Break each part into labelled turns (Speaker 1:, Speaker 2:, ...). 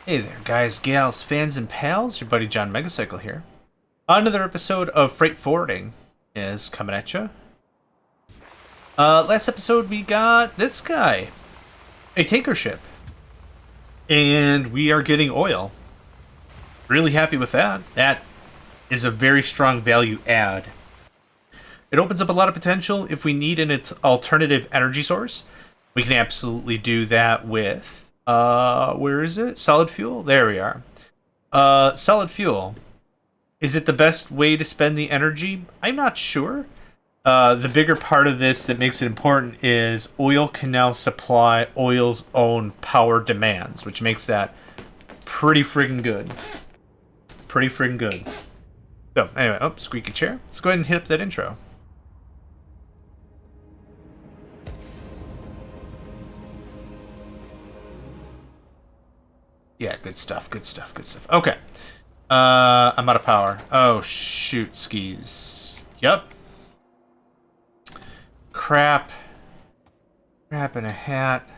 Speaker 1: Hey there, guys, gals, fans, and pals. Your buddy JohnMegacycle here. Another episode of Freight Forwarding is coming at you. Last episode we got this guy, a tanker ship, and we are getting oil. Really happy with that. That is a very strong value add. It opens up a lot of potential if we need an alternative energy source. We can absolutely do that with where is it? Solid fuel? There we are. Solid fuel. Is it the best way to spend the energy? I'm not sure. The bigger part of this that makes it important is oil can now supply oil's own power demands, which makes that pretty friggin' good. Pretty friggin' good. So, anyway, oh, squeaky chair. Let's go ahead and hit up that intro. Yeah, good stuff, good stuff, good stuff. Okay. I'm out of power. Oh, shoot, skis. Yep. Crap. Crap in a hat.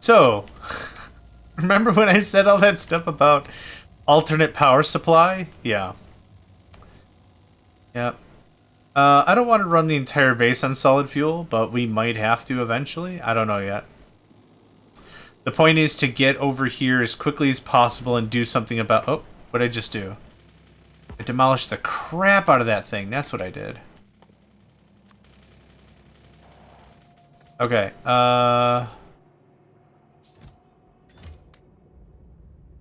Speaker 1: So, remember when I said all that stuff about alternate power supply? Yeah. Yep. I don't want to run the entire base on solid fuel, but we might have to eventually. I don't know yet. The point is to get over here as quickly as possible and do something about... Oh, what did I just do? I demolished the crap out of that thing. That's what I did. Okay, Are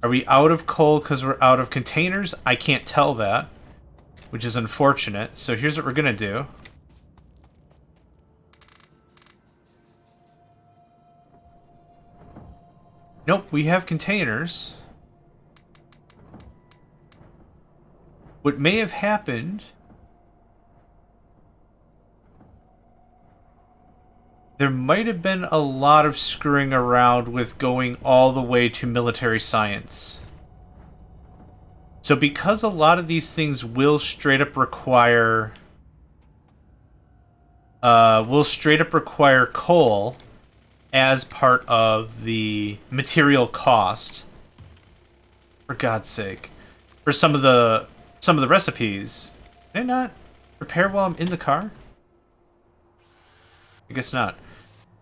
Speaker 1: we out of coal because we're out of containers? I can't tell that, which is unfortunate. So here's what we're gonna do. Nope, we have containers. What may have happened... There might have been a lot of screwing around with going all the way to military science. So because a lot of these things will straight up require coal as part of the material cost. For God's sake. For some of the recipes. Can I not prepare while I'm in the car? I guess not.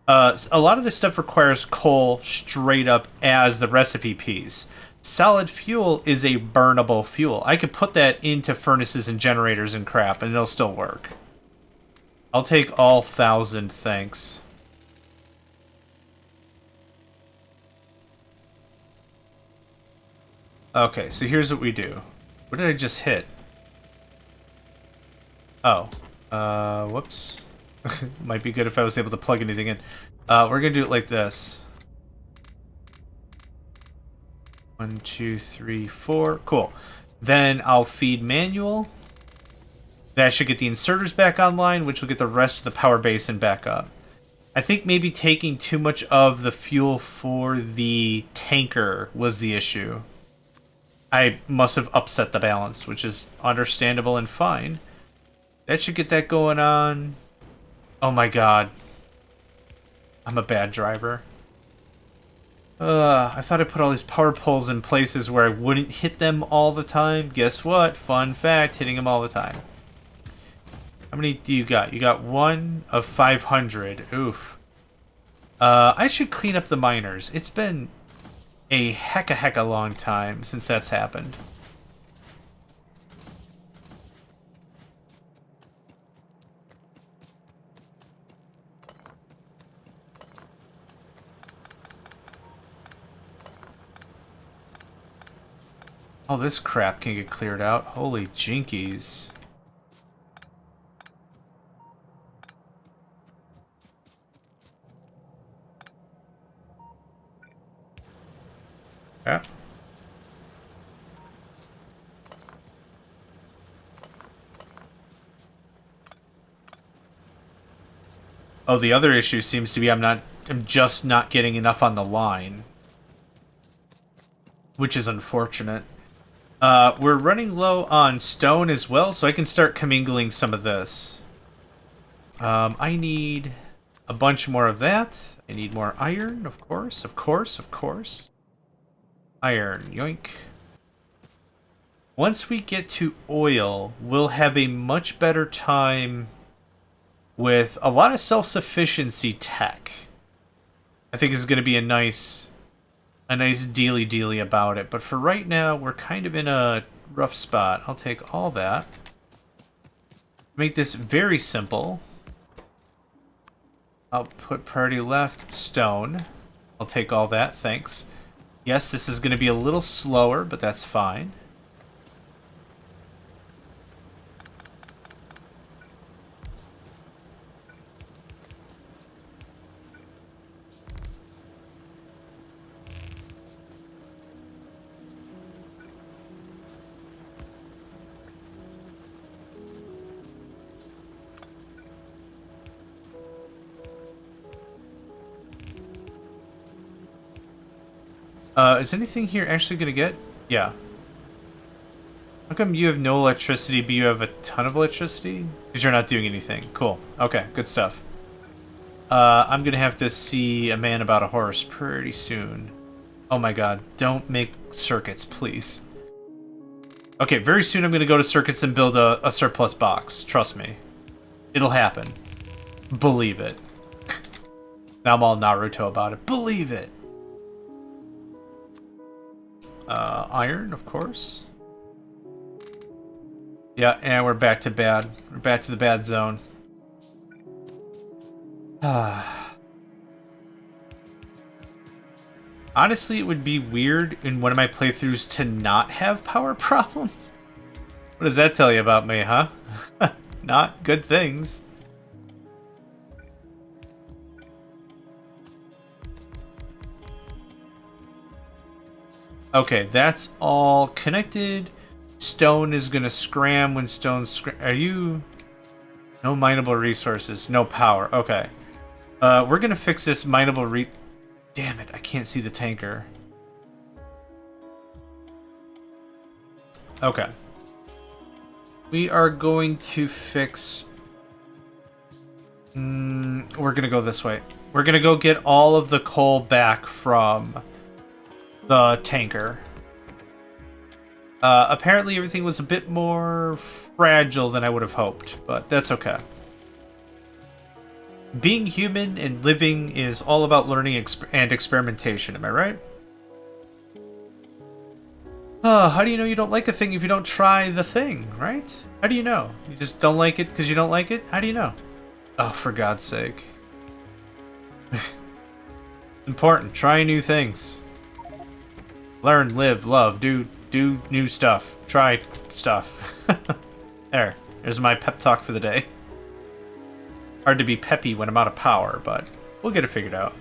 Speaker 1: A lot of this stuff requires coal straight up as the recipe piece. Solid fuel is a burnable fuel. I could put that into furnaces and generators and crap, and it'll still work. I'll take all 1,000, thanks. Okay, so here's what we do. What did I just hit? Oh. Whoops. Might be good if I was able to plug anything in. We're gonna do it like this. 1, 2, 3, 4. Cool. Then I'll feed manual. That should get the inserters back online, which will get the rest of the power basin back up. I think maybe taking too much of the fuel for the tanker was the issue. I must have upset the balance, which is understandable and fine. That should get that going on. Oh my god. I'm a bad driver. I thought I put all these power poles in places where I wouldn't hit them all the time. Guess what? Fun fact, hitting them all the time. How many do you got? You got 1 of 500. Oof. I should clean up the miners. It's been a hecka long time since that's happened. All this crap can get cleared out. Holy jinkies. Yeah. Oh, the other issue seems to be I'm just not getting enough on the line. Which is unfortunate. We're running low on stone as well, so I can start commingling some of this. I need a bunch more of that. I need more iron, of course, of course, of course. Iron, yoink. Once we get to oil, we'll have a much better time with a lot of self-sufficiency tech. I think it's going to be a nice dealy about it. But for right now, we're kind of in a rough spot. I'll take all that. Make this very simple. I'll put priority left, stone. I'll take all that, thanks. Yes, this is going to be a little slower, but that's fine. Is anything here actually going to get? Yeah. How come you have no electricity, but you have a ton of electricity? Because you're not doing anything. Cool. Okay, good stuff. I'm going to have to see a man about a horse pretty soon. Oh my god, don't make circuits, please. Okay, very soon I'm going to go to circuits and build a surplus box. Trust me. It'll happen. Believe it. Now I'm all Naruto about it. Believe it. Iron, of course. Yeah, and we're back to bad. We're back to the bad zone. Honestly, it would be weird in one of my playthroughs to not have power problems. What does that tell you about me, huh? Not good things. Okay, that's all connected. Stone is gonna scram when stone Are you... No mineable resources, no power. Okay. We're gonna fix this mineable Damn it, I can't see the tanker. Okay. We are going to fix... we're gonna go this way. We're gonna go get all of the coal back from the tanker. Apparently everything was a bit more fragile than I would have hoped, but that's okay. Being human and living is all about learning and experimentation, am I right? How do you know you don't like a thing if you don't try the thing, right? How do you know? You just don't like it because you don't like it? How do you know? Oh, for God's sake. Important. Try new things. Learn, live, love, do new stuff. Try stuff. There's my pep talk for the day. Hard to be peppy when I'm out of power, but we'll get it figured out.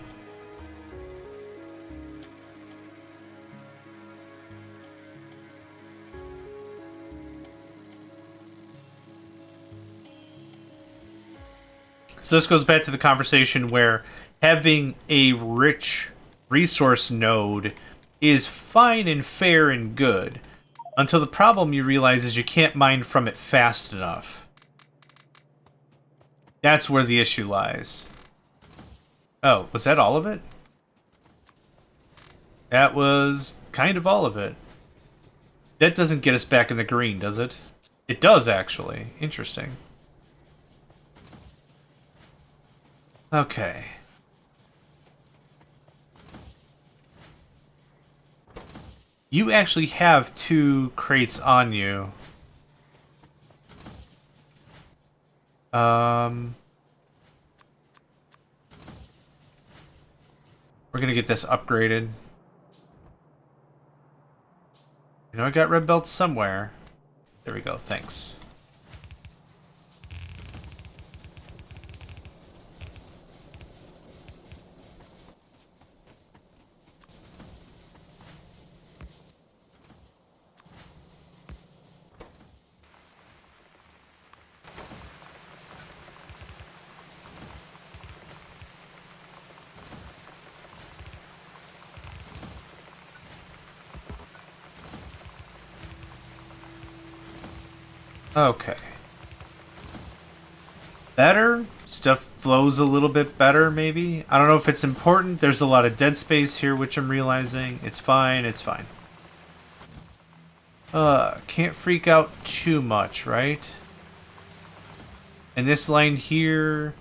Speaker 1: So this goes back to the conversation where having a rich resource node is fine and fair and good, until the problem you realize is you can't mine from it fast enough. That's where the issue lies. Oh, was that all of it? That was kind of all of it. That doesn't get us back in the green, does it? It does, actually. Interesting. Okay. You actually have 2 crates on you. We're gonna get this upgraded. You know, I got red belts somewhere. There we go, thanks. Okay. better. Stuff flows a little bit better, maybe. I don't know if it's important. There's a lot of dead space here, which I'm realizing. It's fine, it's fine. Can't freak out too much, right? And this line here,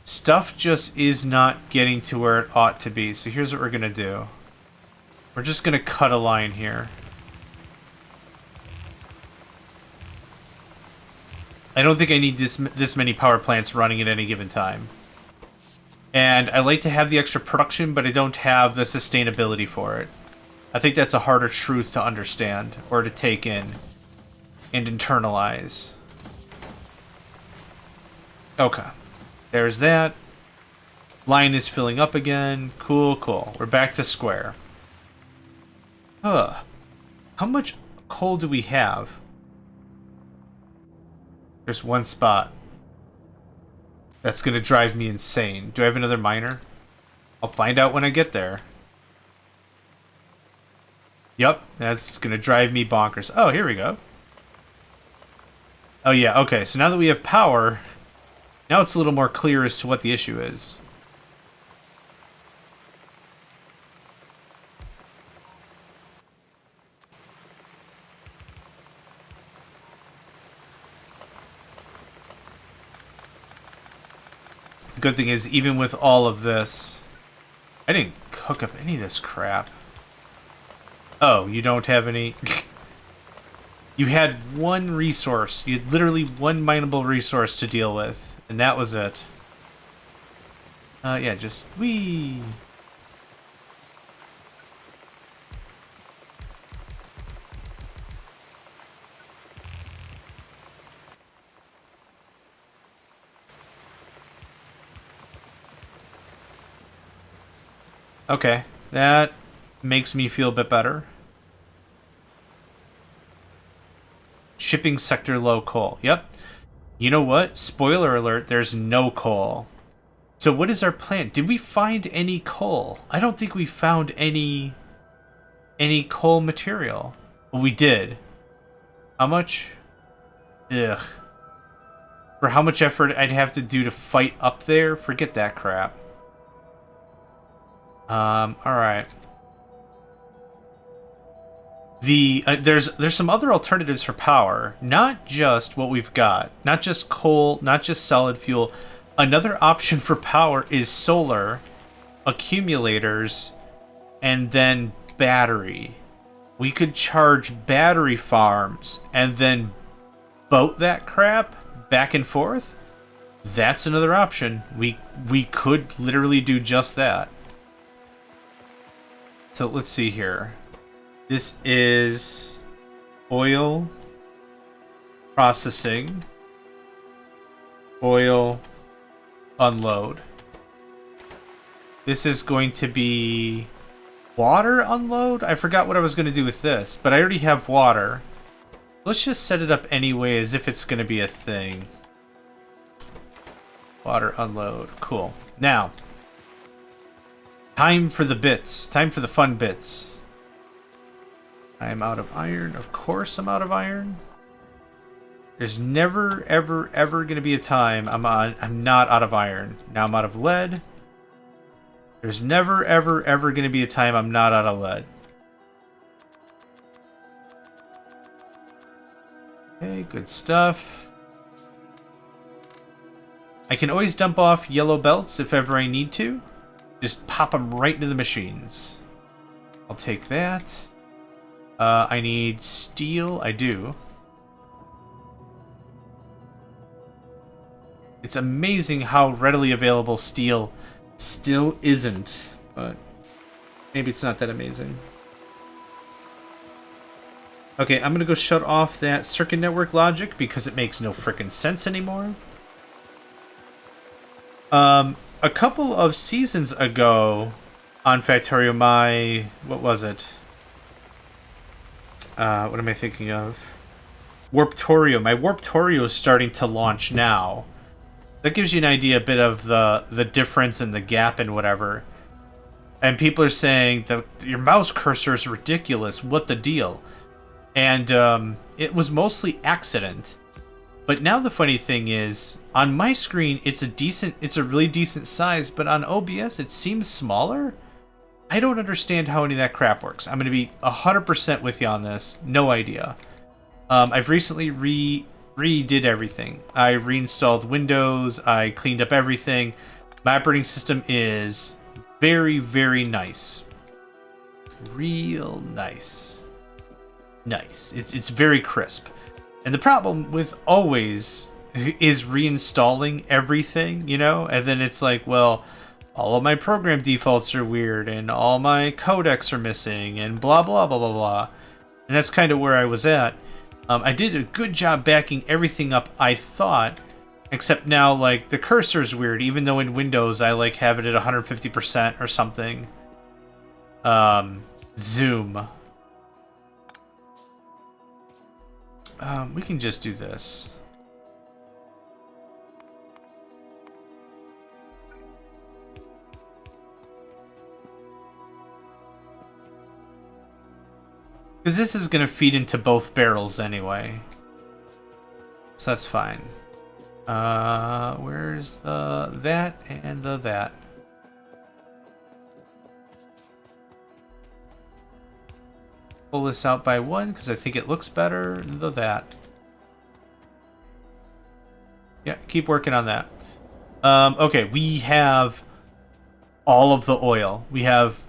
Speaker 1: stuff just is not getting to where it ought to be. So here's what we're gonna do. We're just gonna cut a line here. I don't think I need this many power plants running at any given time. And I like to have the extra production, but I don't have the sustainability for it. I think that's a harder truth to understand, or to take in, and internalize. Okay. There's that. Line is filling up again. Cool, cool. We're back to square. How much coal do we have? There's one spot. That's gonna drive me insane. Do I have another miner? I'll find out when I get there. Yep, that's gonna drive me bonkers. Oh, here we go. Oh yeah, okay, so now that we have power, now it's a little more clear as to what the issue is. The good thing is, even with all of this, I didn't hook up any of this crap. Oh, you don't have any? You had one resource. You had literally one mineable resource to deal with, and that was it. Yeah, just whee. Okay, that makes me feel a bit better. Shipping sector low coal. Yep. You know what? Spoiler alert, there's no coal. So what is our plan? Did we find any coal? I don't think we found any coal material. Well, we did. How much? Ugh. For how much effort I'd have to do to fight up there? Forget that crap. Alright. There's some other alternatives for power. Not just what we've got. Not just coal, not just solid fuel. Another option for power is solar, accumulators, and then battery. We could charge battery farms and then boat that crap back and forth. That's another option. We could literally do just that. So let's see here. This is oil processing, oil unload. This is going to be water unload? I forgot what I was going to do with this, but I already have water. Let's just set it up anyway as if it's going to be a thing. Water unload. Cool. Now, time for the bits. Time for the fun bits. I'm out of iron. Of course I'm out of iron. There's never, ever, ever going to be a time I'm not out of iron. Now I'm out of lead. There's never, ever, ever going to be a time I'm not out of lead. Okay, good stuff. I can always dump off yellow belts if ever I need to. Just pop them right into the machines. I'll take that. I need steel. I do. It's amazing how readily available steel still isn't, but maybe it's not that amazing. Okay, I'm gonna go shut off that circuit network logic because it makes no frickin' sense anymore. A couple of seasons ago on Factorio, what was it? What am I thinking of? Warptorio. My Warptorio is starting to launch now. That gives you an idea a bit of the difference and the gap and whatever. And people are saying that your mouse cursor is ridiculous. What the deal? And it was mostly accident. But now the funny thing is, on my screen, it's a really decent size, but on OBS, it seems smaller. I don't understand how any of that crap works. I'm going to be 100% with you on this. No idea. I've recently redid everything. I reinstalled Windows. I cleaned up everything. My operating system is very, very nice. Real nice. Nice. It's very crisp. And the problem with always is reinstalling everything, you know? And then it's like, well, all of my program defaults are weird, and all my codecs are missing, and blah, blah, blah, blah, blah. And that's kind of where I was at. I did a good job backing everything up, I thought, except now, like, the cursor's weird, even though in Windows I, like, have it at 150% or something. Zoom. We can just do this. Because this is going to feed into both barrels anyway. So that's fine. Where's the that and the that? Pull this out by one because I think it looks better than that. Yeah, keep working on that. Okay, we have all of the oil. We have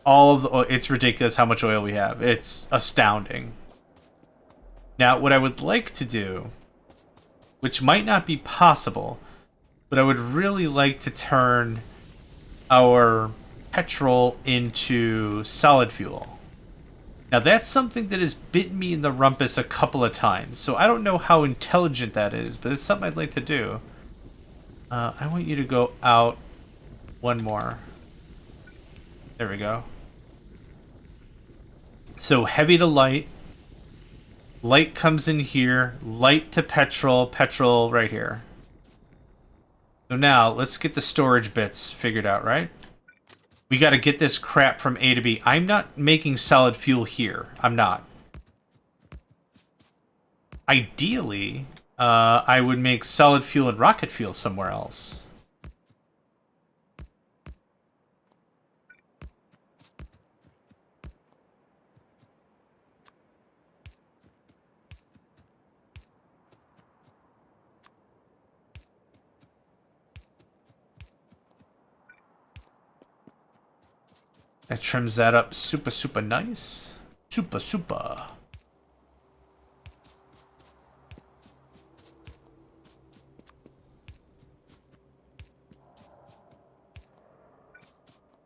Speaker 1: all of the oil. It's ridiculous how much oil we have. It's astounding. Now, what I would like to do, which might not be possible, but I would really like to turn our petrol into solid fuel. Now, that's something that has bitten me in the rumpus a couple of times, so I don't know how intelligent that is, but it's something I'd like to do. I want you to go out one more. There we go. So, heavy to light. Light comes in here. Light to petrol. Petrol right here. So now, let's get the storage bits figured out, right? We got to get this crap from A to B. I'm not making solid fuel here. I'm not. Ideally, I would make solid fuel and rocket fuel somewhere else. That trims that up super, super nice. Super, super.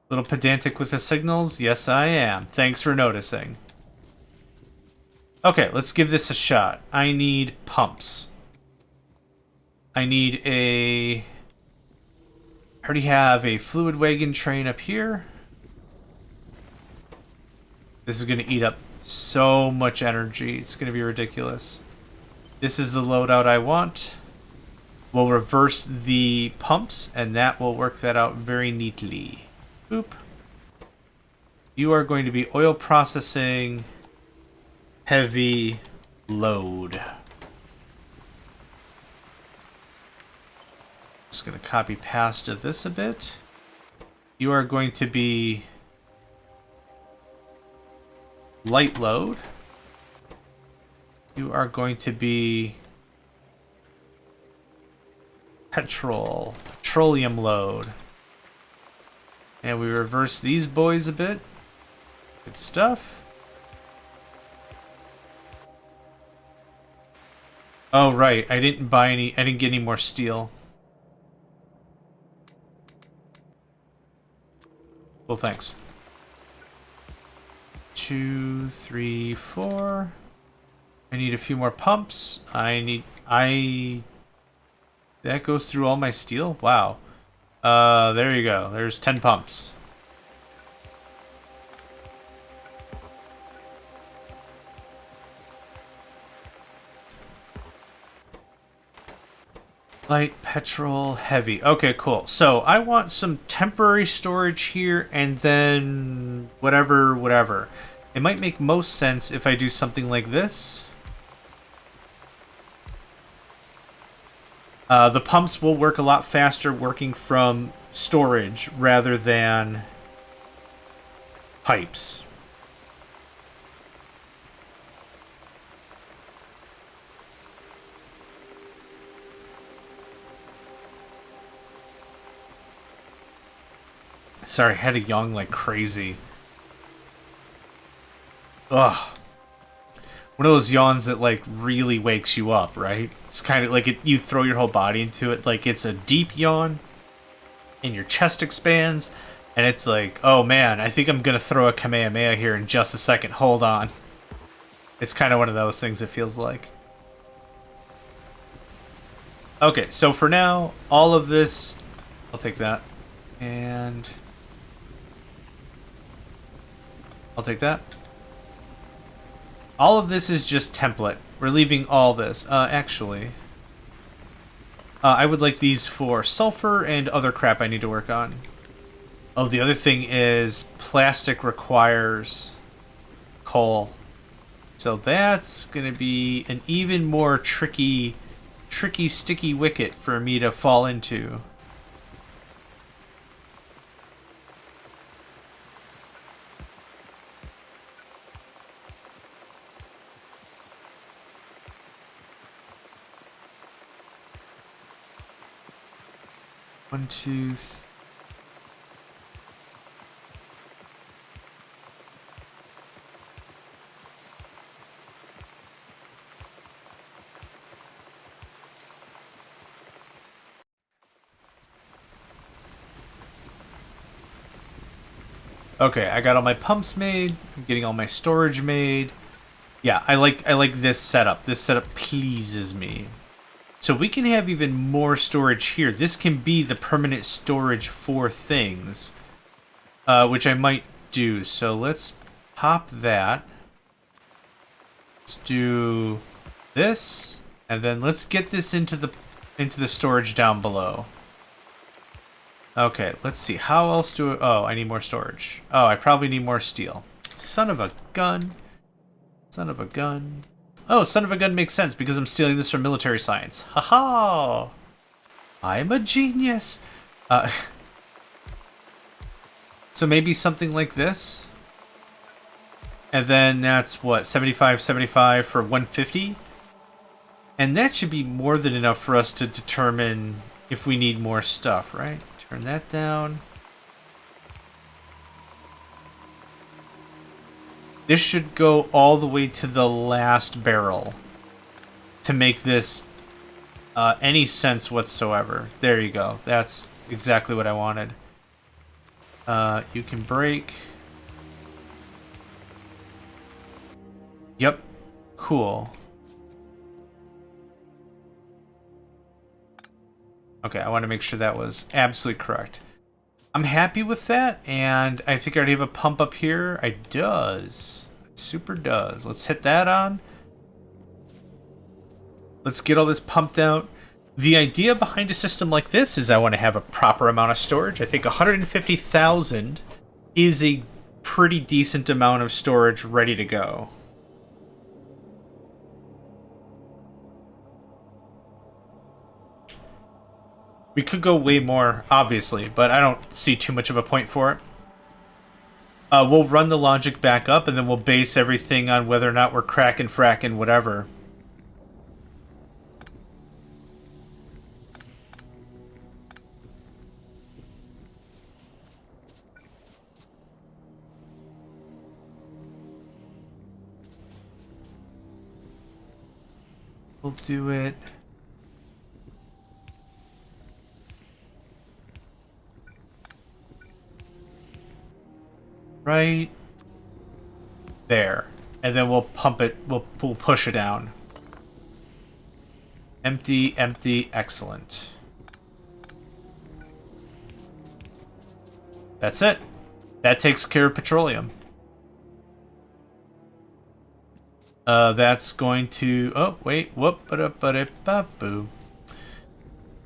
Speaker 1: Little pedantic with the signals? Yes, I am. Thanks for noticing. Okay, let's give this a shot. I need pumps. I need a... I already have a fluid wagon train up here. This is going to eat up so much energy. It's going to be ridiculous. This is the loadout I want. We'll reverse the pumps, and that will work that out very neatly. Boop. You are going to be oil processing heavy load. Just going to copy past of this a bit. You are going to be light load. You are going to be petroleum load. And we reverse these boys a bit. Good stuff. Oh, right. I didn't get any more steel. Well, thanks. 2, 3, 4. I need a few more pumps. That goes through all my steel? Wow. There you go. There's 10 pumps. Light, petrol, heavy. Okay, cool. So I want some temporary storage here and then whatever. It might make most sense if I do something like this. The pumps will work a lot faster working from storage rather than pipes. Sorry, I had to yawn like crazy. Ugh. One of those yawns that, like, really wakes you up, right? It's kind of like you throw your whole body into it. Like, it's a deep yawn, and your chest expands, and it's like, oh man, I think I'm gonna throw a Kamehameha here in just a second. Hold on. It's kind of one of those things it feels like. Okay, so for now, all of this... I'll take that. And... I'll take that. All of this is just template. We're leaving all this. Actually... I would like these for sulfur and other crap I need to work on. Oh, the other thing is plastic requires coal. So that's going to be an even more tricky, sticky wicket for me to fall into. One, two, Okay, I got all my pumps made. I'm getting all my storage made. Yeah, I like this setup. This setup pleases me. So we can have even more storage here. This can be the permanent storage for things, which I might do. So let's pop that. Let's do this, and then let's get this into the storage down below. Okay, let's see. How else do I... Oh, I need more storage. Oh, I probably need more steel. Son of a gun. Son of a gun. Oh, son of a gun makes sense because I'm stealing this from military science. Haha! I'm a genius! So maybe something like this? And then that's what, 75, 75 for 150? And that should be more than enough for us to determine if we need more stuff, right? Turn that down. This should go all the way to the last barrel to make this any sense whatsoever. There you go. That's exactly what I wanted. You can break. Yep. Cool. Okay, I want to make sure that was absolutely correct. I'm happy with that, and I think I already have a pump up here. I does. Super does. Let's hit that on. Let's get all this pumped out. The idea behind a system like this is I want to have a proper amount of storage. I think 150,000 is a pretty decent amount of storage ready to go. We could go way more, obviously, but I don't see too much of a point for it. We'll run the logic back up, and then we'll base everything on whether or not we're cracking, fracking, whatever. We'll do it... right there, and then we'll pump it. We'll push it down. Empty, empty, excellent. That's it. That takes care of petroleum. That's going to... Oh, wait. Whoop, ba-da-ba-da-ba-boo.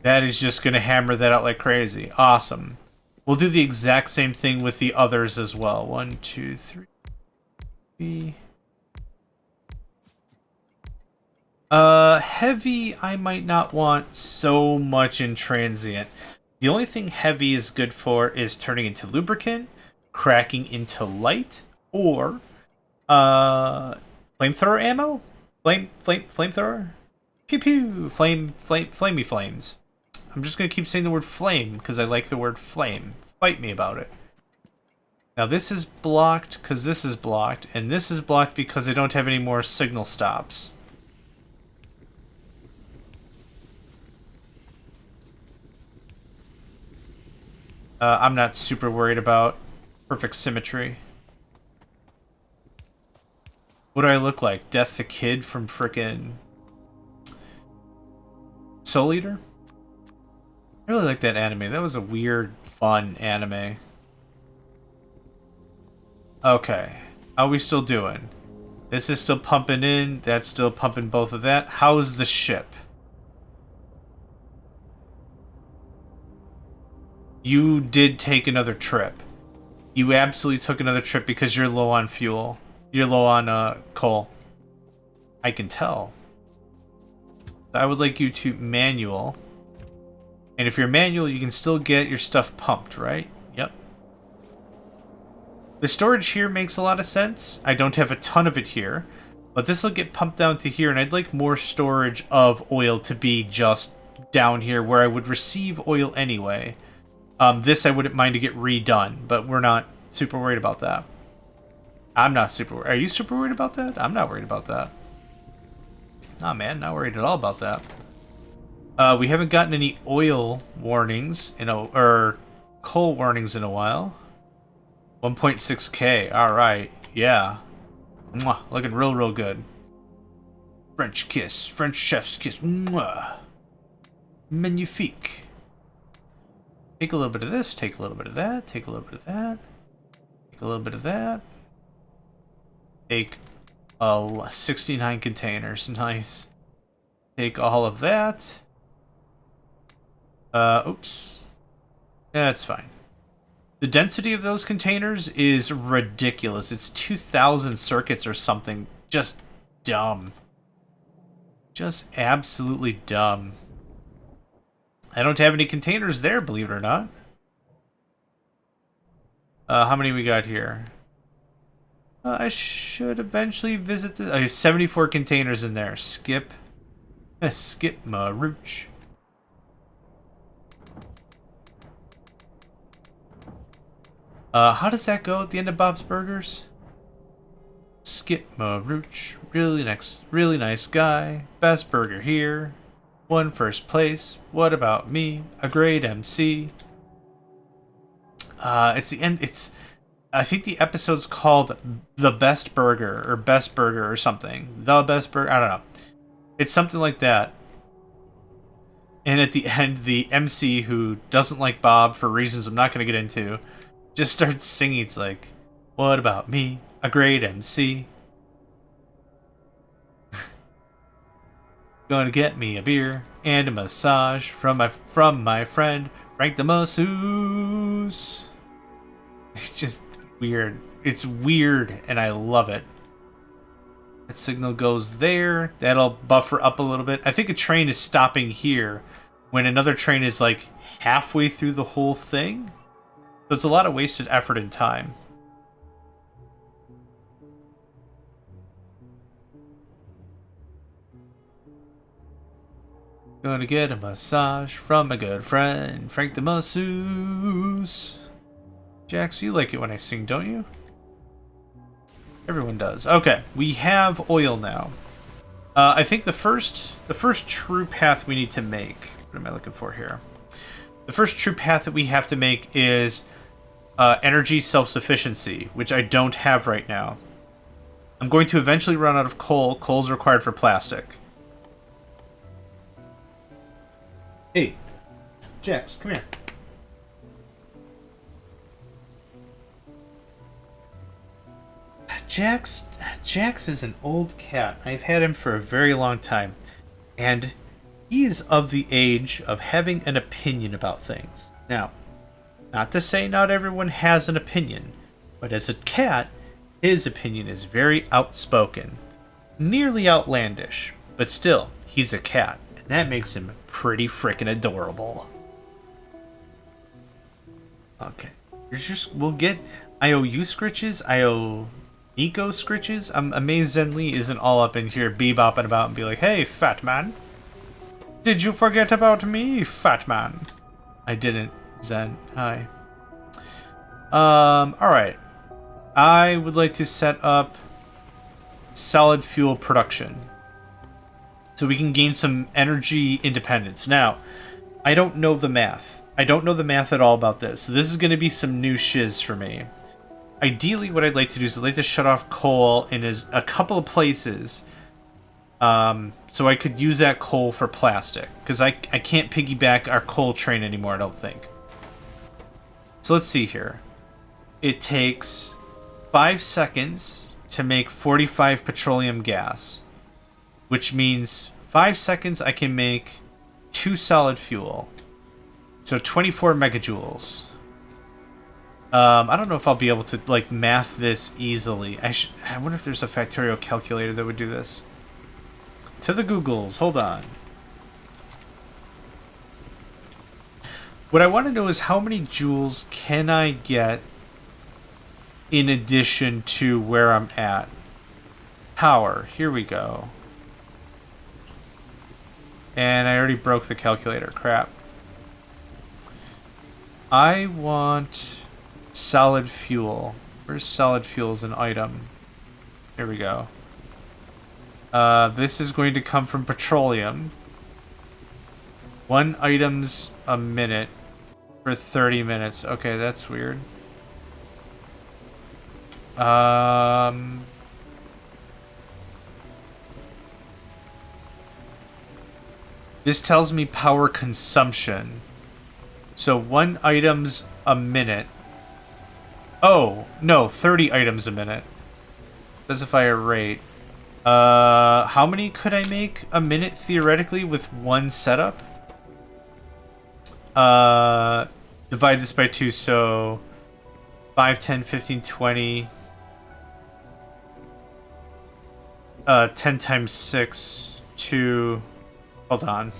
Speaker 1: That is just going to hammer that out like crazy. Awesome. We'll do the exact same thing with the others as well. 1, 2, 3. Heavy, I might not want so much in transient. The only thing heavy is good for is turning into lubricant, cracking into light, or flamethrower ammo? Flamethrower? Pew pew! Flamey flames. I'm just gonna keep saying the word flame because I like the word flame. Fight me about it. Now this is blocked because this is blocked, and this is blocked because I don't have any more signal stops. I'm not super worried about perfect symmetry. What do I look like? Death the Kid from frickin' Soul Eater? I really like that anime. That was a weird, fun anime. Okay. How are we still doing? This is still pumping in. That's still pumping both of that. How's the ship? You did take another trip. You absolutely took another trip because you're low on fuel. You're low on coal. I can tell. I would like you to manual. And if you're manual, you can still get your stuff pumped, right? Yep. The storage here makes a lot of sense. I don't have a ton of it here. But this will get pumped down to here, and I'd like more storage of oil to be just down here where I would receive oil anyway. This I wouldn't mind to get redone, but we're not super worried about that. I'm not super worried. Are you super worried about that? I'm not worried about that. Nah, man, not worried at all about that. We haven't gotten any oil warnings or coal warnings in a while. 1.6K. All right. Yeah. Mwah, looking real good. French kiss. French chef's kiss. Mwah. Magnifique. Take a little bit of this. Take a little bit of that. Take a little bit of that. Take a little bit of that. Take 69 containers. Nice. Take all of that. Oops. That's fine. The density of those containers is ridiculous. It's 2,000 circuits or something. Just dumb. Just absolutely dumb. I don't have any containers there, believe it or not. How many we got here? I should eventually visit the... I have 74 containers in there. Skip. Skip my rooch. How does that go at the end of Bob's Burgers? Skip my rooch. Really nice guy. Best burger here. Won first place. What about me? A great MC. It's the end. I think the episode's called The Best Burger or Best Burger or something. The Best Burger. I don't know. It's something like that. And at the end, the MC, who doesn't like Bob for reasons I'm not going to get into, just starts singing. It's like, what about me? A great MC. Going to get me a beer and a massage from my friend Frank the Masseuse. It's just weird. It's weird, and I love it. That signal goes there. That'll buffer up a little bit. I think a train is stopping here when another train is like halfway through the whole thing. So it's a lot of wasted effort and time. Gonna get a massage from my good friend Frank the Masseuse. Jax, you like it when I sing, don't you? Everyone does. Okay, we have oil now. I think the first true path we need to make. What am I looking for here? The first true path that we have to make is energy self-sufficiency, which I don't have right now. I'm going to eventually run out of coal. Coal's required for plastic. Hey, Jax, come here. Jax is an old cat. I've had him for a very long time. And he is of the age of having an opinion about things. Now, not to say not everyone has an opinion, but as a cat, his opinion is very outspoken. Nearly outlandish. But still, he's a cat, and that makes him pretty freaking adorable. Okay. We'll get IOU scritches, Nico scritches. I'm amazed Zen Lee isn't all up in here bebopping about and be like, hey, fat man. Did you forget about me, fat man? I didn't, Zen. Hi. Alright. I would like to set up solid fuel production so we can gain some energy independence. Now, I don't know the math. I don't know the math at all about this, so this is going to be some new shiz for me. Ideally, what I'd like to do is I'd like to shut off coal in a couple of places, so I could use that coal for plastic, because I can't piggyback our coal train anymore, I don't think. So let's see here. It takes 5 seconds to make 45 petroleum gas, which means 5 seconds I can make 2 solid fuel. So 24 megajoules. I don't know if I'll be able to like math this easily. I wonder if there's a Factorio calculator that would do this. To the Googles, hold on. What I want to know is how many joules can I get in addition to where I'm at. Power, here we go. And I already broke the calculator, crap. I want solid fuel. Where's solid fuel as an item? Here we go. This is going to come from petroleum. 1 items a minute for 30 minutes. Okay, that's weird. This tells me power consumption. So 1 items a minute. Oh, no, 30 items a minute. Specify a rate. How many could I make a minute theoretically with 1 setup? Divide this by 2, so 5, 10, 15, 20. 10 times 6, 2. Hold on.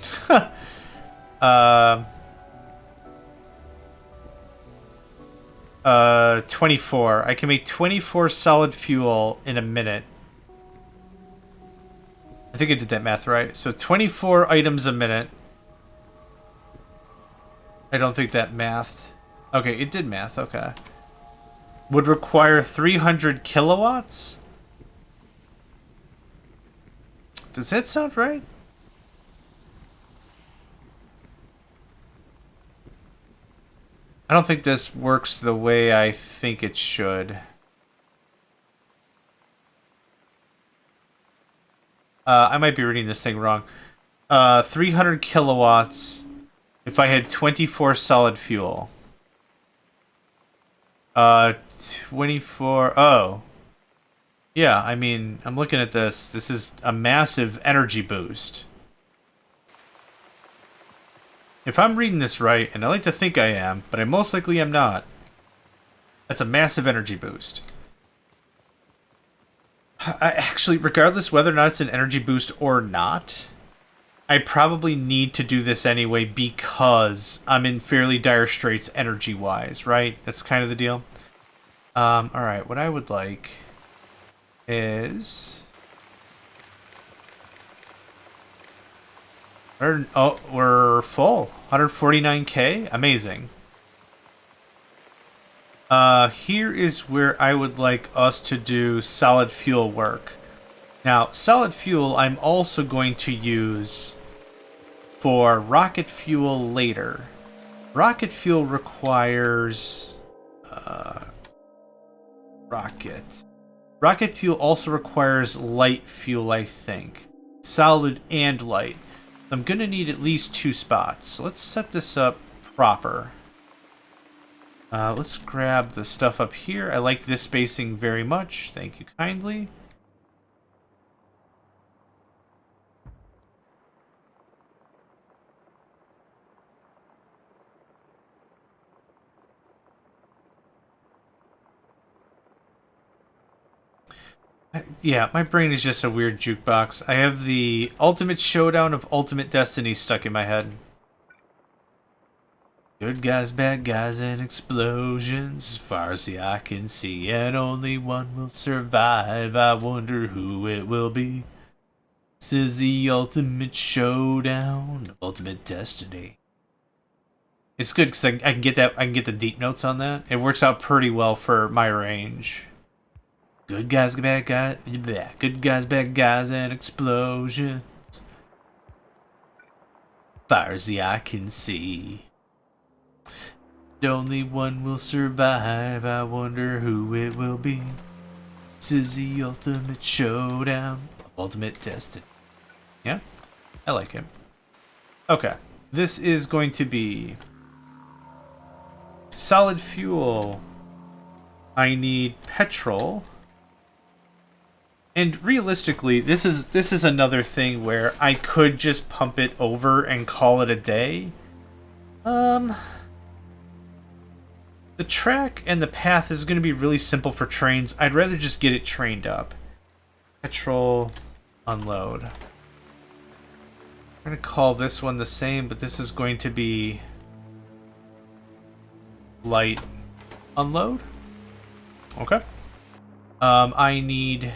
Speaker 1: 24. I can make 24 solid fuel in a minute. I think I did that math right. So 24 items a minute. I don't think that mathed. Okay, it did math. Okay. Would require 300 kilowatts? Does that sound right? I don't think this works the way I think it should. I might be reading this thing wrong. 300 kilowatts if I had 24 solid fuel. 24... Oh. Yeah, I mean, I'm looking at this. This is a massive energy boost. If I'm reading this right, and I like to think I am, but I most likely am not, that's a massive energy boost. Actually, regardless whether or not it's an energy boost or not, I probably need to do this anyway because I'm in fairly dire straits energy-wise, right? That's kind of the deal. Alright, what I would like is... Oh, we're full. 149k? Amazing. Here is where I would like us to do solid fuel work. Now, solid fuel I'm also going to use for rocket fuel later. Rocket fuel requires... Rocket fuel also requires light fuel, I think. Solid and light. I'm going to need at least 2 spots. So let's set this up proper. Let's grab the stuff up here. I like this spacing very much. Thank you kindly. Yeah, my brain is just a weird jukebox. I have the Ultimate Showdown of Ultimate Destiny stuck in my head. Good guys, bad guys, and explosions, as far as the eye can see, and only one will survive. I wonder who it will be. This is the Ultimate Showdown of Ultimate Destiny. It's good because I can get that. I can get the deep notes on that. It works out pretty well for my range. Good guys, bad guys, yeah. Good guys, bad guys, and explosions. Far as the eye can see. Only one will survive. I wonder who it will be. This is the Ultimate Showdown of Ultimate Destiny. Yeah, I like it. Okay, this is going to be solid fuel. I need petrol. And realistically, this is another thing where I could just pump it over and call it a day. The track and the path is going to be really simple for trains. I'd rather just get it trained up. Petrol, unload. I'm going to call this one the same, but this is going to be light unload. Okay. I need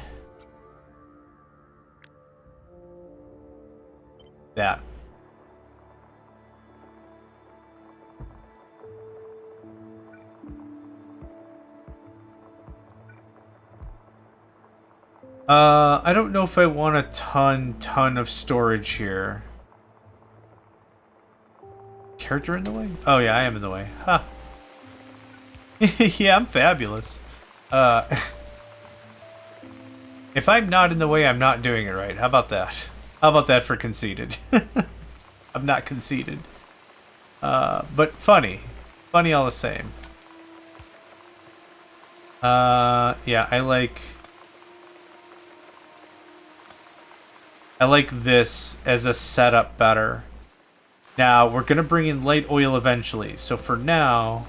Speaker 1: that. I don't know if I want a ton of storage here. Character in the way? Oh yeah, I am in the way. Huh. Yeah, I'm fabulous. If I'm not in the way, I'm not doing it right. How about that? How about that for conceited? I'm not conceited. But funny. Funny all the same. Yeah, I like this as a setup better. Now, we're going to bring in light oil eventually. So for now,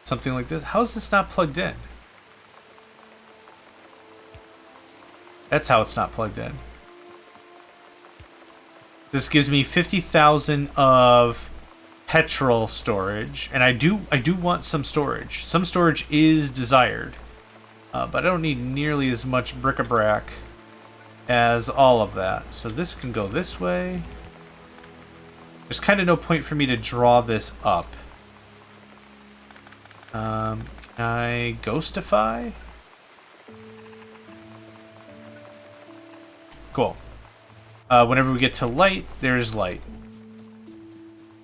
Speaker 1: something like this. How is this not plugged in? That's how it's not plugged in. This gives me 50,000 of petrol storage, and I do want some storage. Some storage is desired. But I don't need nearly as much bric-a-brac as all of that. So this can go this way. There's kind of no point for me to draw this up. Can I ghostify? Cool. Whenever we get to light, there's light.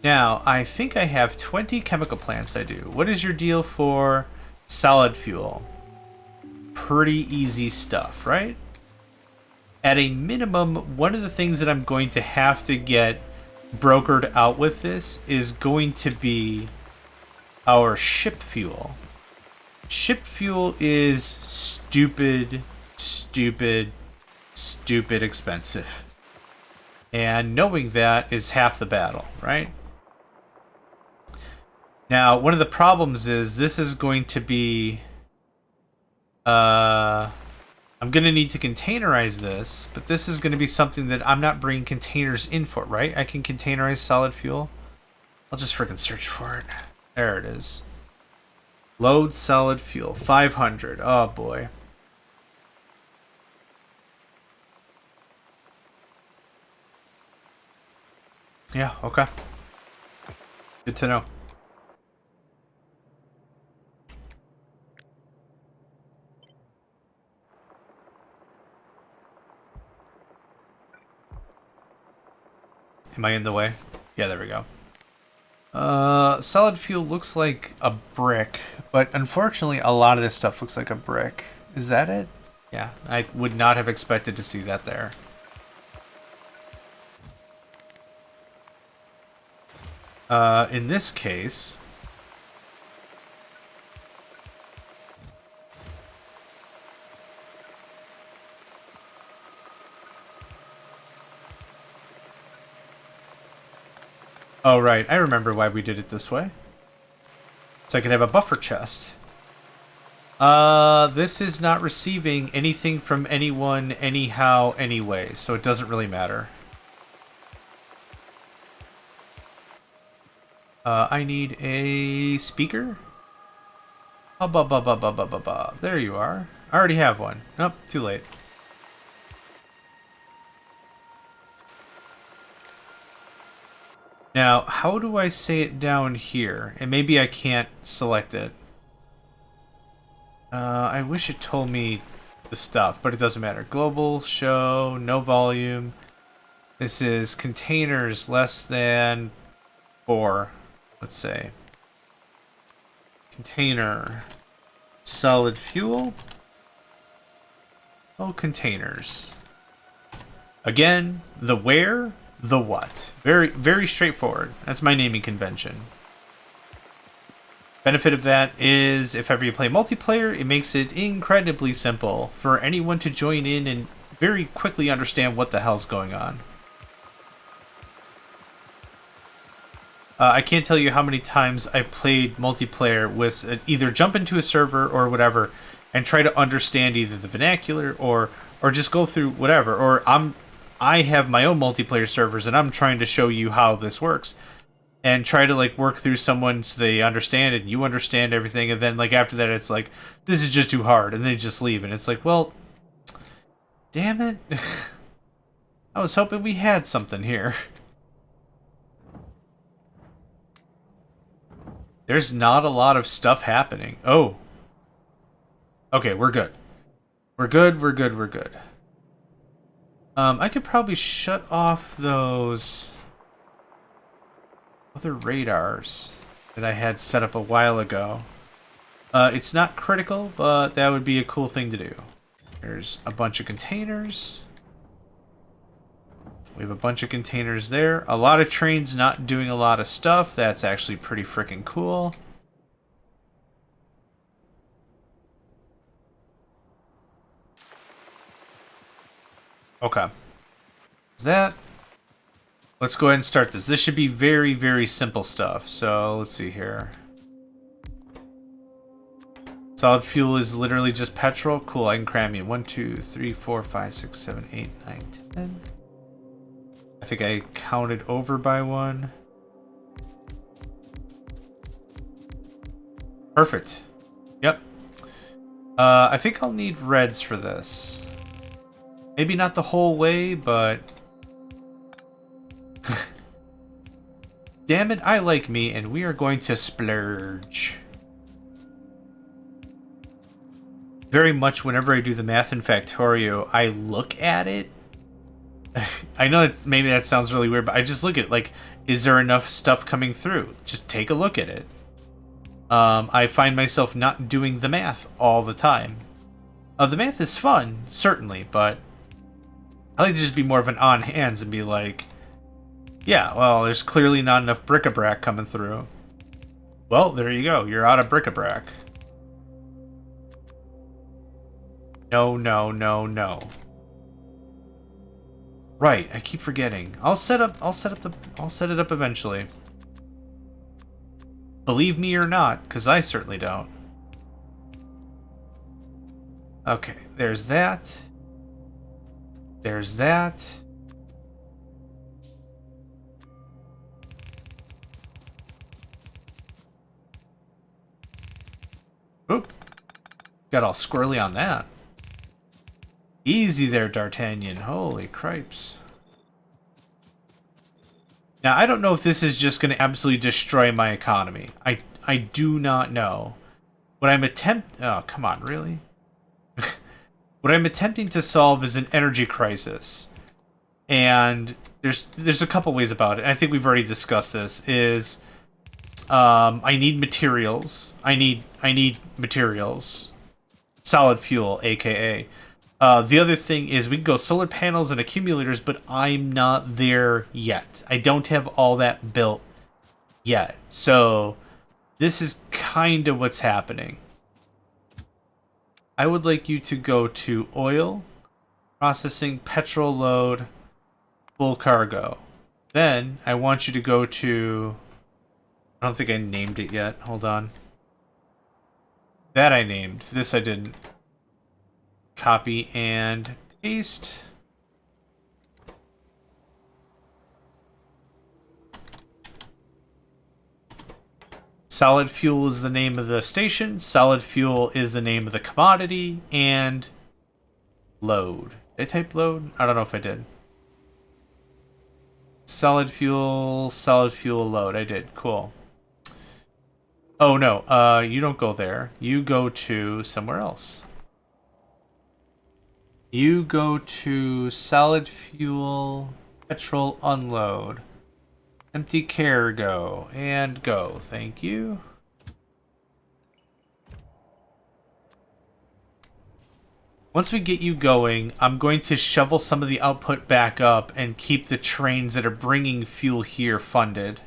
Speaker 1: Now, I think I have 20 chemical plants I do. What is your deal for solid fuel? Pretty easy stuff, right? At a minimum, one of the things that I'm going to have to get brokered out with this is going to be our ship fuel. Ship fuel is stupid expensive. And knowing that is half the battle, right? Now, one of the problems is this is going to be... I'm going to need to containerize this, but this is going to be something that I'm not bringing containers in for, right? I can containerize solid fuel. I'll just freaking search for it. There it is. Load solid fuel, 500. Oh, boy. Yeah, okay. Good to know. Am I in the way? Yeah, there we go. Solid fuel looks like a brick, but unfortunately a lot of this stuff looks like a brick. Is that it? Yeah, I would not have expected to see that there. In this case... Oh, right. I remember why we did it this way. So I can have a buffer chest. This is not receiving anything from anyone, anyhow, anyway, so it doesn't really matter. I need a speaker. There you are. I already have one. Nope, too late. Now, how do I say it down here? And maybe I can't select it. I wish it told me the stuff, but it doesn't matter. Global, show, no volume. This is containers less than 4, let's say. Container, solid fuel. Oh, containers. Again, the where, the what. Very, very straightforward. That's my naming convention. Benefit of that is if ever you play multiplayer, it makes it incredibly simple for anyone to join in and very quickly understand what the hell's going on. I can't tell you how many times I've played multiplayer with either jump into a server or whatever and try to understand either the vernacular or just go through whatever. Or I have my own multiplayer servers and I'm trying to show you how this works. And try to like work through someone so they understand it and you understand everything, and then like after that it's like, this is just too hard, and they just leave, and it's like, well, damn it. I was hoping we had something here. There's not a lot of stuff happening. Oh. Okay, we're good. We're good. I could probably shut off those other radars that I had set up a while ago. It's not critical, but that would be a cool thing to do. There's a bunch of containers. We have a bunch of containers there. A lot of trains not doing a lot of stuff. That's actually pretty freaking cool. Okay. Is that... Let's go ahead and start this. This should be very, very simple stuff. So, let's see here. Solid fuel is literally just petrol. Cool, I can cram you. 1, 2, 3, 4, 5, 6, 7, 8, 9, 10. I think I counted over by 1. Perfect. Yep. I think I'll need reds for this. Maybe not the whole way, but... Damn it, I like me, and we are going to splurge. Very much whenever I do the math in Factorio, I look at it. I know that maybe that sounds really weird, but I just look at it like, is there enough stuff coming through? Just take a look at it. I find myself not doing the math all the time. The math is fun, certainly, but I like to just be more of an on hands and be like, yeah, well, there's clearly not enough bric-a-brac coming through. Well, there you go. You're out of bric-a-brac. No, no, no, no. Right, I keep forgetting. I'll set it up eventually. Believe me or not, because I certainly don't. Okay, there's that. There's that. Oop. Got all squirrely on that. Easy there, D'Artagnan. Holy cripes. Now, I don't know if this is just going to absolutely destroy my economy. I do not know. What I'm Oh, come on, really? What I'm attempting to solve is an energy crisis. And there's a couple ways about it. I think we've already discussed this. Is I need materials. I need materials. Solid fuel, aka. The other thing is we can go solar panels and accumulators, but I'm not there yet. I don't have all that built yet. So this is kind of what's happening. I would like you to go to oil, processing, petrol load, full cargo. Then I want you to go to... I don't think I named it yet. Hold on. That I named. This I didn't. Copy and paste. Solid fuel is the name of the station. Solid fuel is the name of the commodity. And load. Did I type load? I don't know if I did. Solid fuel load. I did. Cool. Oh, no. You don't go there. You go to somewhere else. You go to solid fuel, petrol unload. Empty cargo. And go. Thank you. Once we get you going, I'm going to shovel some of the output back up and keep the trains that are bringing fuel here funded.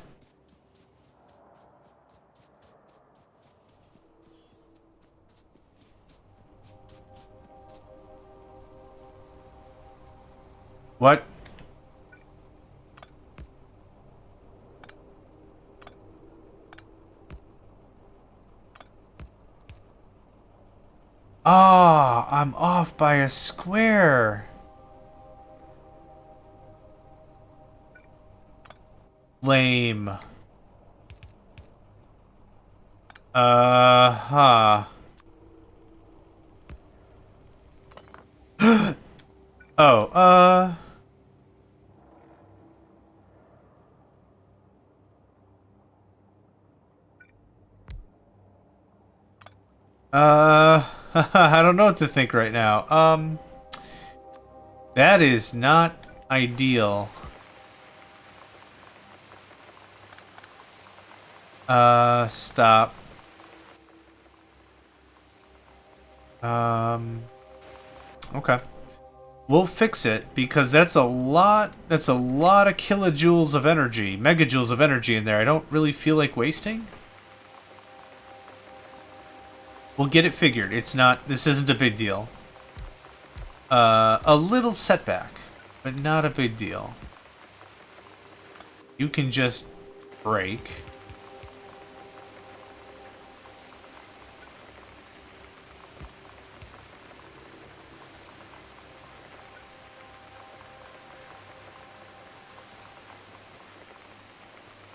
Speaker 1: What? Ah, oh, I'm off by a square. Lame. Huh. Oh, I don't know what to think right now. That is not ideal. Stop. Okay. We'll fix it because that's a lot of kilojoules of energy, megajoules of energy in there. I don't really feel like wasting. We'll get it figured. This isn't a big deal. A little setback, but not a big deal. You can just break.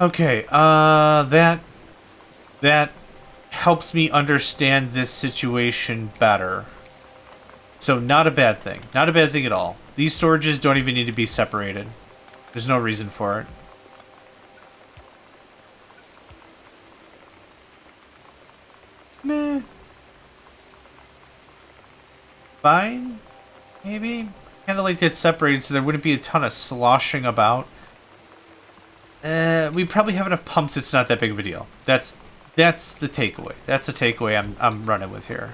Speaker 1: Okay, that helps me understand this situation better. So not a bad thing. Not a bad thing at all. These storages don't even need to be separated. There's no reason for it. Meh. Fine? Maybe? Kind of like that separated so there wouldn't be a ton of sloshing about. We probably have enough pumps. It's not that big of a deal. That's the takeaway. That's the takeaway I'm running with here.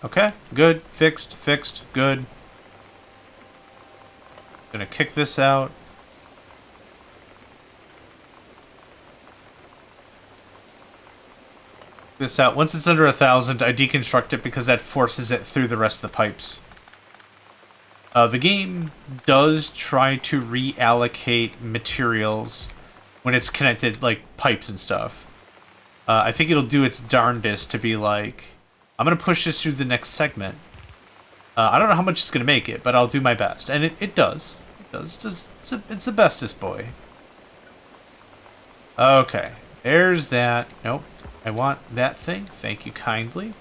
Speaker 1: Okay, good. Fixed, good. Gonna kick this out. This out. Once it's under 1,000, I deconstruct it because that forces it through the rest of the pipes. The game does try to reallocate materials when it's connected, like pipes and stuff. I think it'll do its darndest to be like, I'm going to push this through the next segment. I don't know how much it's going to make it, but I'll do my best. And it does. It does. It's the bestest boy. Okay. There's that. Nope. I want that thing. Thank you kindly.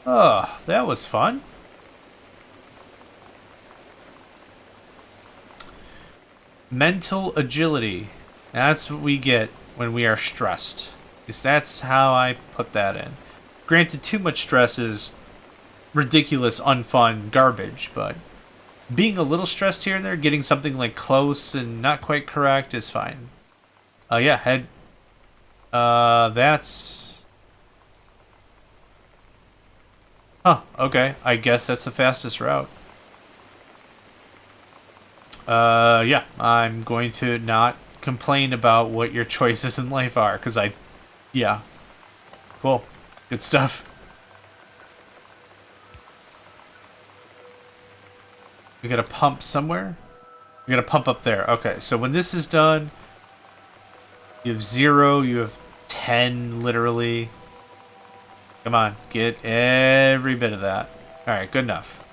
Speaker 1: Oh, that was fun. Mental agility. That's what we get when we are stressed. Because that's how I put that in. Granted, too much stress is ridiculous, unfun garbage, but being a little stressed here and there, getting something like close and not quite correct is fine. Yeah, head. That's... Huh, okay. I guess that's the fastest route. Yeah, I'm going to not complain about what your choices in life are, because yeah. Cool. Good stuff. We got a pump somewhere. We're going to pump up there. Okay, so when this is done, you have 0, you have 10, literally. Come on, get every bit of that. All right, good enough.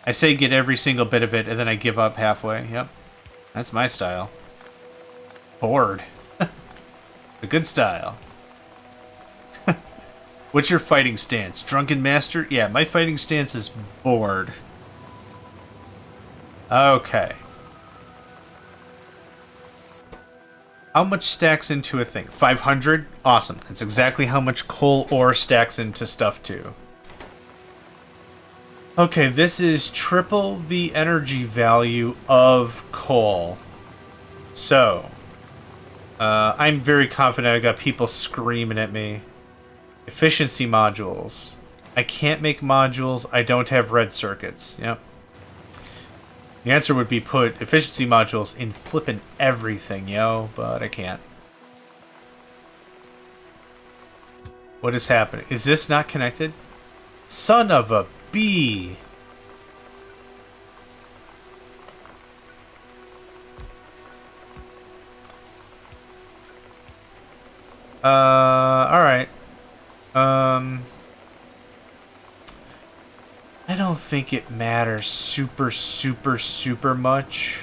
Speaker 1: I say get every single bit of it, and then I give up halfway. Yep, that's my style. Bored. The good style. What's your fighting stance? Drunken master? Yeah, my fighting stance is bored. Okay. How much stacks into a thing? 500? Awesome. That's exactly how much coal ore stacks into stuff too. Okay, this is triple the energy value of coal. So, I'm very confident I got people screaming at me. Efficiency modules. I can't make modules. I don't have red circuits. Yep. The answer would be put efficiency modules in flipping everything, yo, but I can't. What is happening? Is this not connected? Son of a bee! Alright. I don't think it matters super much.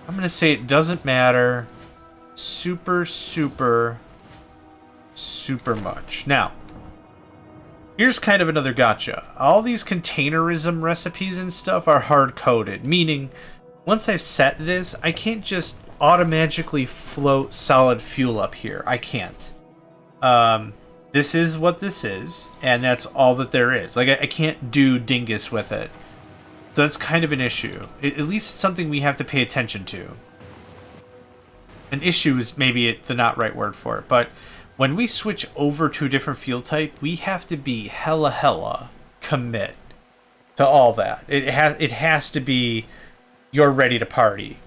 Speaker 1: I'm gonna say it doesn't matter super much. Now, here's kind of another gotcha. All these containerism recipes and stuff are hard-coded, meaning once I've set this, I can't just automatically float solid fuel up here. I can't. This is what this is, and that's all that there is. Like, I can't do dingus with it. So that's kind of an issue. At least it's something we have to pay attention to. An issue is maybe the not right word for it, but when we switch over to a different fuel type, we have to be hella commit to all that. It has to be you're ready to party.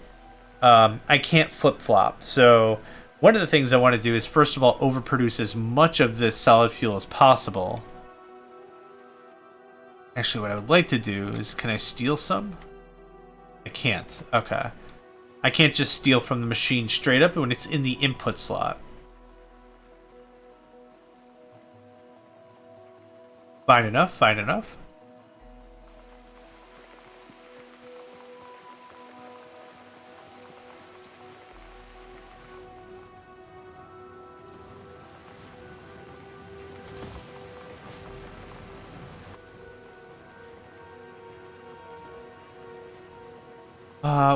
Speaker 1: I can't flip-flop, so one of the things I want to do is, first of all, overproduce as much of this solid fuel as possible. Actually, what I would like to do is, can I steal some? I can't. Okay. I can't just steal from the machine straight up when it's in the input slot. Fine enough, fine enough.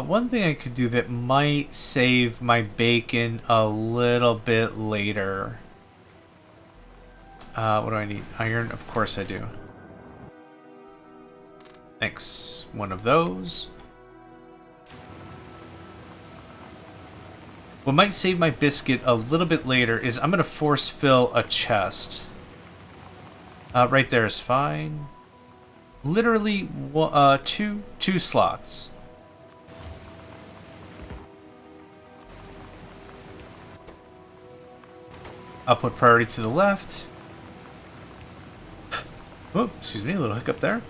Speaker 1: One thing I could do that might save my bacon a little bit later. What do I need? Iron? Of course I do. Thanks. One of those. What might save my biscuit a little bit later is I'm going to force fill a chest. Right there is fine. Literally, two slots. Output priority to the left. Oh, excuse me, a little hiccup there.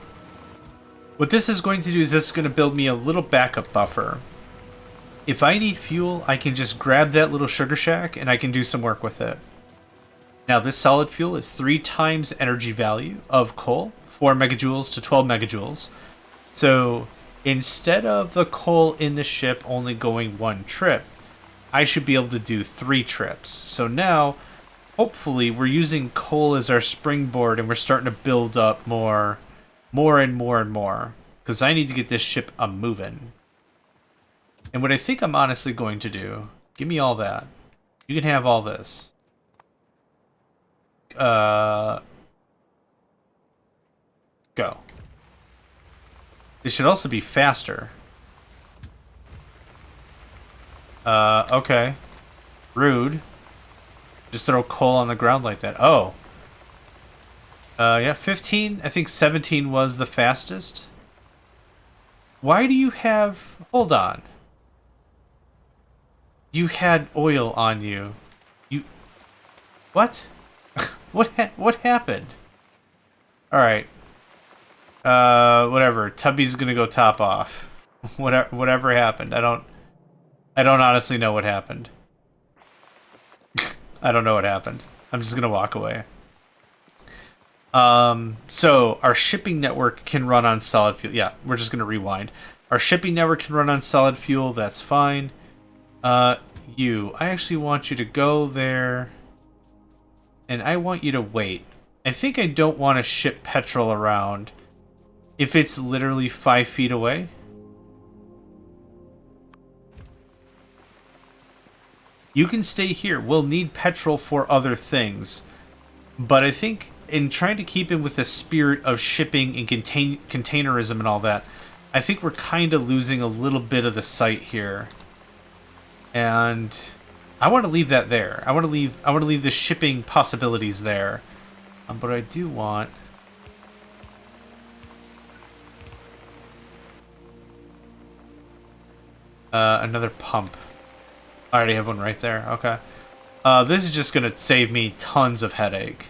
Speaker 1: What this is going to do is this is going to build me a little backup buffer. If I need fuel, I can just grab that little sugar shack and I can do some work with it. Now, this solid fuel is 3 times energy value of coal, 4 megajoules to 12 megajoules. So instead of the coal in the ship only going 1 trip, I should be able to do 3 trips. So now, hopefully, we're using coal as our springboard and we're starting to build up more and more. Because I need to get this ship a-moving. And what I think I'm honestly going to do, give me all that. You can have all this. Go. This should also be faster. Okay. Rude. Just throw coal on the ground like that. Oh. Yeah, 15. I think 17 was the fastest. Why do you have... Hold on. You had oil on you. You... What? What happened? Alright. Whatever. Tubby's gonna go top off. Whatever happened. I don't honestly know what happened. I don't know what happened. I'm just gonna walk away. So our shipping network can run on solid fuel. Yeah, we're just gonna rewind. Our shipping network can run on solid fuel. That's fine. I actually want you to go there, and I want you to wait. I think I don't want to ship petrol around if it's literally 5 feet away. You can stay here. We'll need petrol for other things. But I think in trying to keep in with the spirit of shipping and containerism and all that, I think we're kind of losing a little bit of the sight here. And I want to leave that there. I want to leave the shipping possibilities there. But I do want another pump. I already have one right there. Okay. This is just going to save me tons of headache.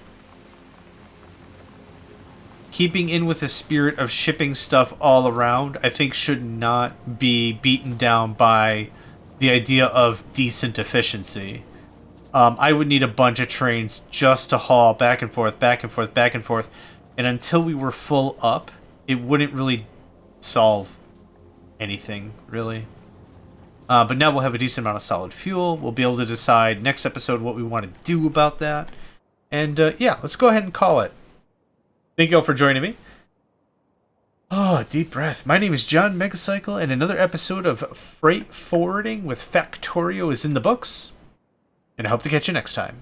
Speaker 1: Keeping in with the spirit of shipping stuff all around, I think should not be beaten down by the idea of decent efficiency. I would need a bunch of trains just to haul back and forth, back and forth, back and forth. And until we were full up, it wouldn't really solve anything, really. But now we'll have a decent amount of solid fuel. We'll be able to decide next episode what we want to do about that. And yeah, let's go ahead and call it. Thank you all for joining me. Oh, deep breath. My name is JohnMegacycle, and another episode of Freight Forwarding with Factorio is in the books. And I hope to catch you next time.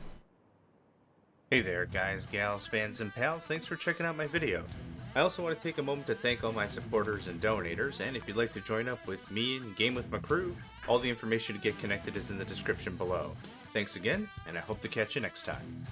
Speaker 1: Hey there, guys, gals, fans, and pals. Thanks for checking out my video. I also want to take a moment to thank all my supporters and donators, and if you'd like to join up with me and game with my crew, all the information to get connected is in the description below. Thanks again, and I hope to catch you next time.